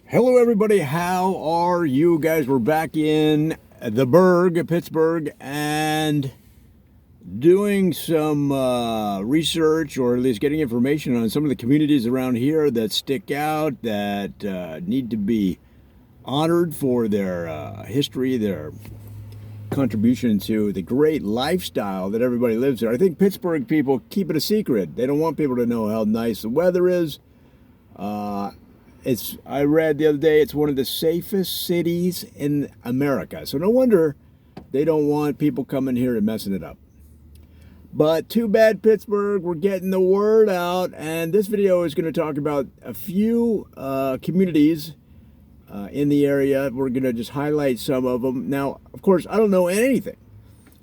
Hello, everybody. How are you guys? We're back in the Burgh, Pittsburgh, and doing some research, or at least getting information on some of the communities around here that stick out, that need to be honored for their history, their contribution to the great lifestyle that everybody lives there. I think Pittsburgh people keep it a secret. They don't want people to know how nice the weather is. I read the other day, it's one of the safest cities in America. So no wonder they don't want people coming here and messing it up. But too bad, Pittsburgh, we're getting the word out. And this video is going to talk about a few communities in the area. We're going to just highlight some of them. Now, of course, I don't know anything.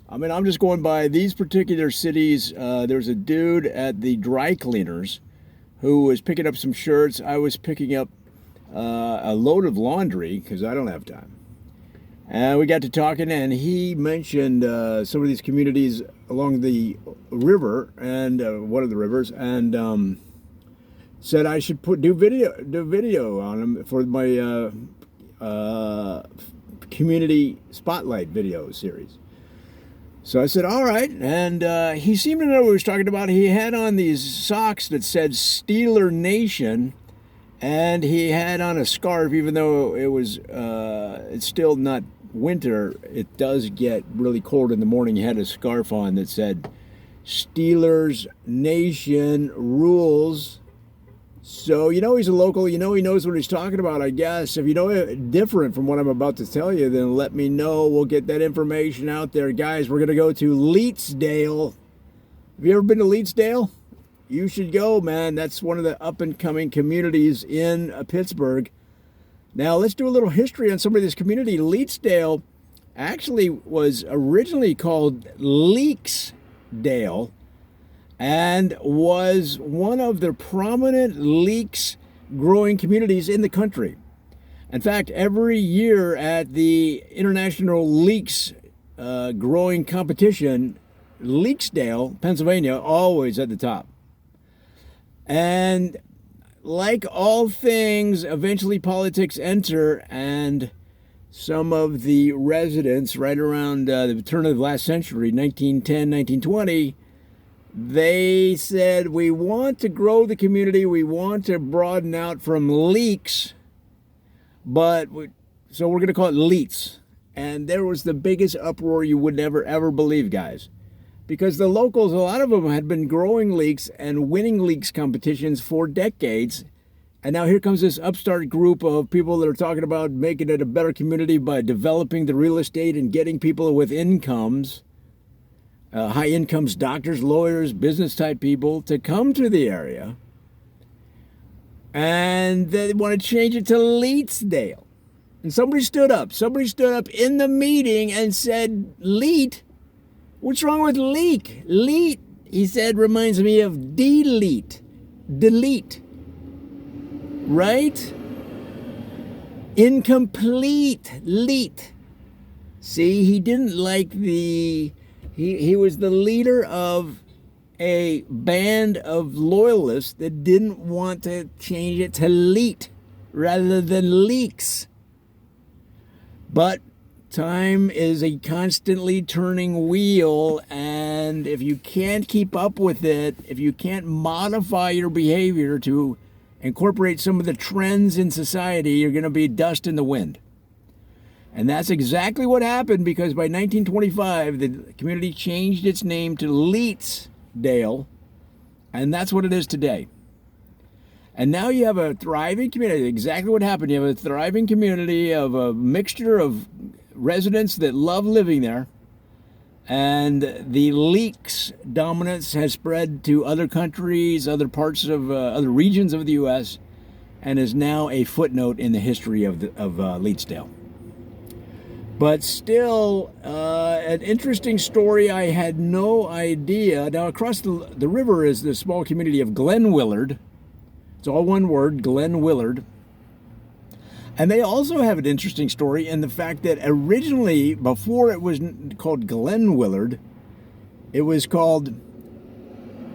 I mean, I'm just going by these particular cities. There's a dude at the dry cleaners who was picking up some shirts. I was picking up a load of laundry because I don't have time. And we got to talking, and he mentioned some of these communities along the river, and one of the rivers, and said I should do video on them for my community spotlight video series. So I said, all right. And he seemed to know what he was talking about. He had on these socks that said Steeler Nation, and he had on a scarf, even though it's still not winter. It does get really cold in the morning. He had a scarf on that said Steelers Nation rules. So, you know, he's a local, you know, he knows what he's talking about, I guess. If you know it different from what I'm about to tell you, then let me know. We'll get that information out there. Guys, we're going to go to Leetsdale. Have you ever been to Leetsdale? You should go, man. That's one of the up-and-coming communities in Pittsburgh. Now, let's do a little history on some of this community. Leetsdale actually was originally called Leetsdale, and was one of the prominent leeks growing communities in the country. In fact, every year at the International Leeks growing competition, Leetsdale, Pennsylvania, always at the top. And like all things, eventually politics enter, and some of the residents right around the turn of the last century, 1910, 1920, they said, we want to grow the community, we want to broaden out from leeks, so we're going to call it Leets. And there was the biggest uproar you would never, ever believe, guys. Because the locals, a lot of them had been growing leeks and winning leeks competitions for decades. And now here comes this upstart group of people that are talking about making it a better community by developing the real estate and getting people with incomes. High incomes, doctors, lawyers, business type people to come to the area. And they want to change it to Leetsdale. And somebody stood up in the meeting and said, Leet? What's wrong with leek? Leet, he said, reminds me of delete. Right? Incomplete. Leet. See, he didn't like He was the leader of a band of loyalists that didn't want to change it to Leet rather than leaks. But time is a constantly turning wheel, and if you can't keep up with it, if you can't modify your behavior to incorporate some of the trends in society, you're going to be dust in the wind. And that's exactly what happened, because by 1925, the community changed its name to Leetsdale, and that's what it is today. And now you have a thriving community. Exactly what happened. You have a thriving community of a mixture of residents that love living there, and the leeks dominance has spread to other countries, other parts of other regions of the U.S., and is now a footnote in the history of Leetsdale. But still, an interesting story. I had no idea. Now, across the river is the small community of Glenwillard. It's all one word, Glenwillard. And they also have an interesting story in the fact that originally, before it was called Glenwillard, it was called,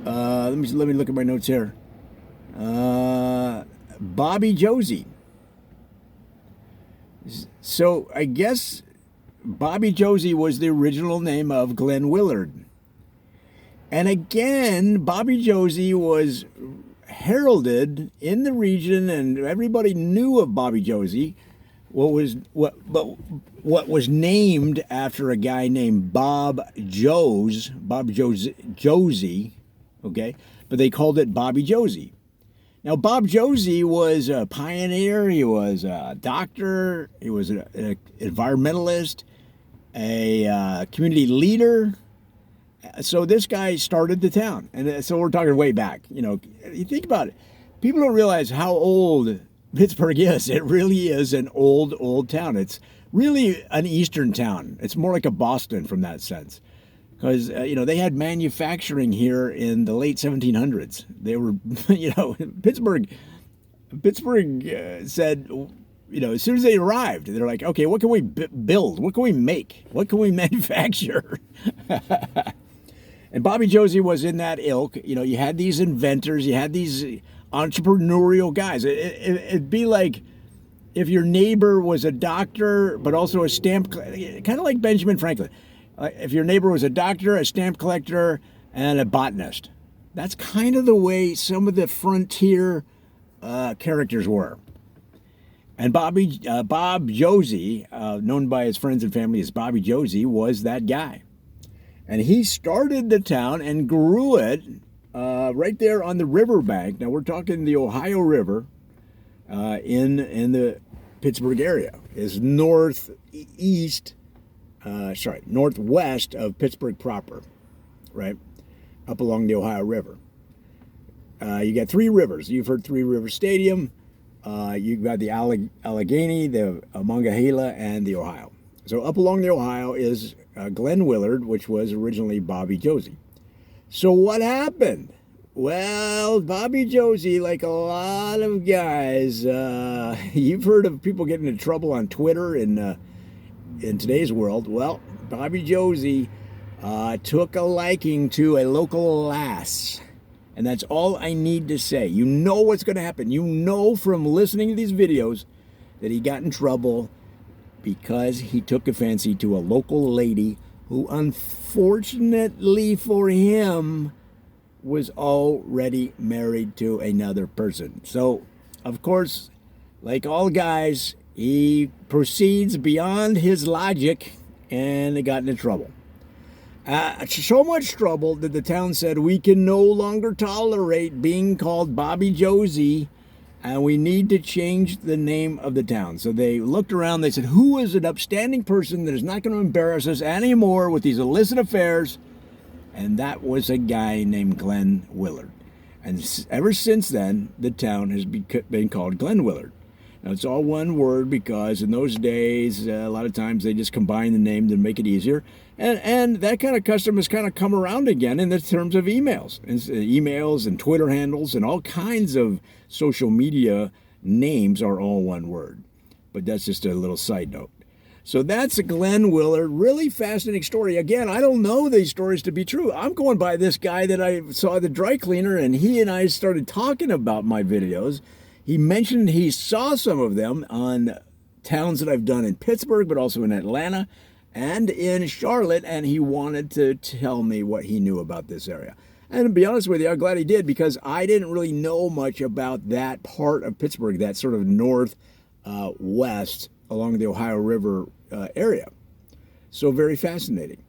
let me look at my notes here, Bobby Josie. So I guess Bobby Josie was the original name of Glenwillard. And again, Bobby Josie was heralded in the region, and everybody knew of Bobby Josie. What was named after a guy named Josie, okay? But they called it Bobby Josie. Now, Bob Josie was a pioneer. He was a doctor. He was an environmentalist, a community leader. So this guy started the town. And so we're talking way back. You know, you think about it. People don't realize how old Pittsburgh is. It really is an old town. It's really an eastern town. It's more like a Boston from that sense. Because, you know, they had manufacturing here in the late 1700s. They were, you know, Pittsburgh said, you know, as soon as they arrived, they're like, okay, what can we build? What can we make? What can we manufacture? And Bobby Josie was in that ilk. You know, you had these inventors, you had these entrepreneurial guys. It'd be like if your neighbor was a doctor, but also a stamp, kind of like Benjamin Franklin. If your neighbor was a doctor, a stamp collector, and a botanist. That's kind of the way some of the frontier characters were. And Bob Josie, known by his friends and family as Bobby Josie, was that guy. And he started the town and grew it right there on the riverbank. Now we're talking the Ohio River in the Pittsburgh area. Is northwest of Pittsburgh proper, right? Up along the Ohio River. You got three rivers. You've heard Three River Stadium. You've got the Allegheny, the Monongahela, and the Ohio. So up along the Ohio is Glenwillard, which was originally Bobby Josie. So what happened? Well, Bobby Josie, like a lot of guys, you've heard of people getting in trouble on Twitter in today's world. Well, Bobby Josie took a liking to a local lass. And that's all I need to say. You know what's going to happen. You know from listening to these videos that he got in trouble because he took a fancy to a local lady who, unfortunately for him, was already married to another person. So, of course, like all guys, he proceeds beyond his logic and got into trouble. So much trouble that the town said we can no longer tolerate being called Bobby Josie, and we need to change the name of the town. So they looked around, they said, who is an upstanding person that is not going to embarrass us anymore with these illicit affairs? And that was a guy named Glenwillard. And ever since then, the town has been called Glenwillard. Now, it's all one word because in those days, a lot of times they just combine the name to make it easier. And that kind of custom has kind of come around again in the terms of emails. Emails and Twitter handles and all kinds of social media names are all one word. But that's just a little side note. So that's a Glenwillard, really fascinating story. Again, I don't know these stories to be true. I'm going by this guy that I saw at the dry cleaner, and he and I started talking about my videos. He mentioned he saw some of them on towns that I've done in Pittsburgh, but also in Atlanta and in Charlotte, and he wanted to tell me what he knew about this area. And to be honest with you, I'm glad he did, because I didn't really know much about that part of Pittsburgh, that sort of northwest along the Ohio River area. So very fascinating.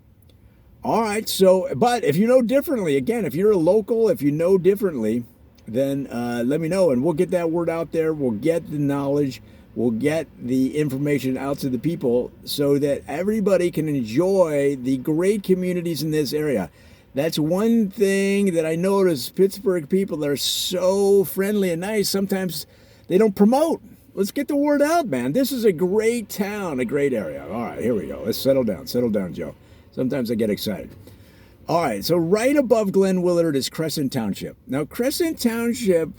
All right, so, but if you know differently, again, if you're a local, if you know differently, then let me know, and we'll get that word out there. We'll get the knowledge. We'll get the information out to the people so that everybody can enjoy the great communities in this area. That's one thing that I notice. Pittsburgh people are so friendly and nice. Sometimes they don't promote. Let's get the word out, man. This is a great town, a great area. All right, here we go. Let's settle down. Settle down, Joe. Sometimes I get excited. All right, so right above Glenwillard is Crescent Township. Now, Crescent Township,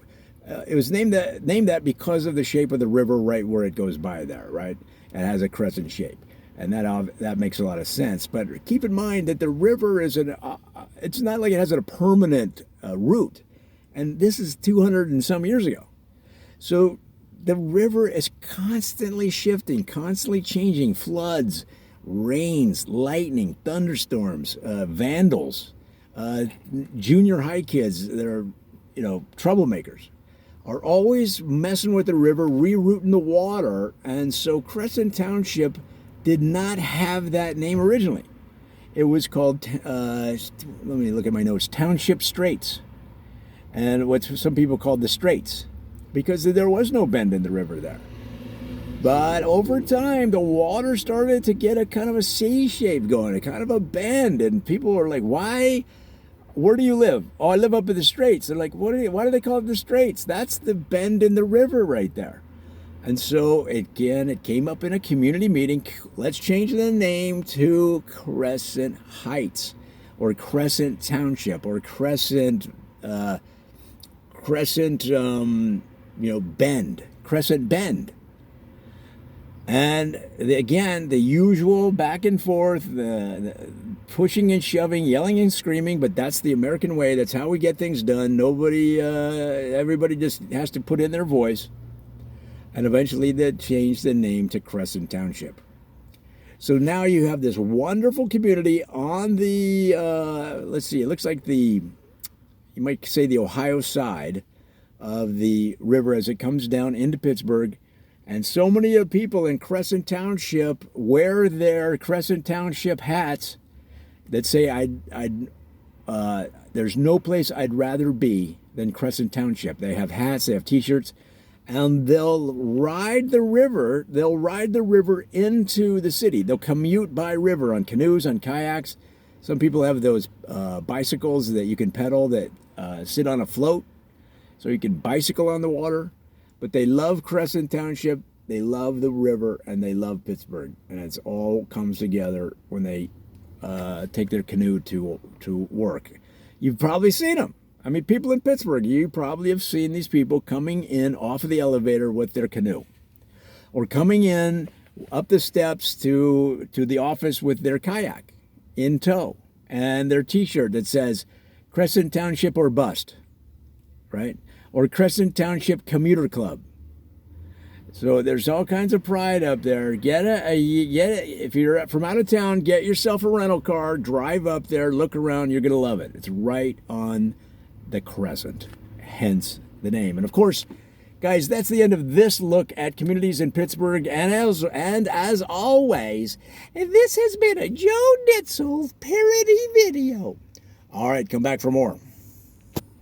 it was named that because of the shape of the river right where it goes by there, right? It has a crescent shape, and that makes a lot of sense. But keep in mind that the river is it's not like it has a permanent route, and this is 200 and some years ago. So the river is constantly shifting, constantly changing. Floods, rains, lightning, thunderstorms, vandals, junior high kids that are, troublemakers, are always messing with the river, rerouting the water. And so Crescent Township did not have that name originally. It was called, let me look at my notes, Township Straits. And what some people called the Straits, because there was no bend in the river there. But over time, the water started to get a kind of a C shape going, a kind of a bend. And people were like, why? Where do you live? Oh, I live up in the Straits. They're like, why do they call it the Straits? That's the bend in the river right there. And so, again, it came up in a community meeting. Let's change the name to Crescent Heights, or Crescent Township, or Crescent Bend, Crescent Bend. And again, the usual back and forth, the pushing and shoving, yelling and screaming, but that's the American way. That's how we get things done. Everybody just has to put in their voice. And eventually they changed the name to Crescent Township. So now you have this wonderful community on the, let's see, it looks like you might say the Ohio side of the river as it comes down into Pittsburgh. And so many people in Crescent Township wear their Crescent Township hats that say, there's no place I'd rather be than Crescent Township. They have hats, they have t-shirts, and they'll ride the river. They'll ride the river into the city. They'll commute by river on canoes, on kayaks. Some people have those bicycles that you can pedal that sit on a float, so you can bicycle on the water. But they love Crescent Township, they love the river, and they love Pittsburgh. And it's all comes together when they take their canoe to work. You've probably seen them. I mean, people in Pittsburgh, you probably have seen these people coming in off of the elevator with their canoe, or coming in up the steps to the office with their kayak in tow, and their t-shirt that says Crescent Township or bust, right? Or Crescent Township Commuter Club. So there's all kinds of pride up there. If you're from out of town, get yourself a rental car, drive up there, look around, you're going to love it. It's right on the Crescent, hence the name. And of course, guys, that's the end of this look at communities in Pittsburgh. And as always, this has been a Joe Nitzel parody video. All right, come back for more.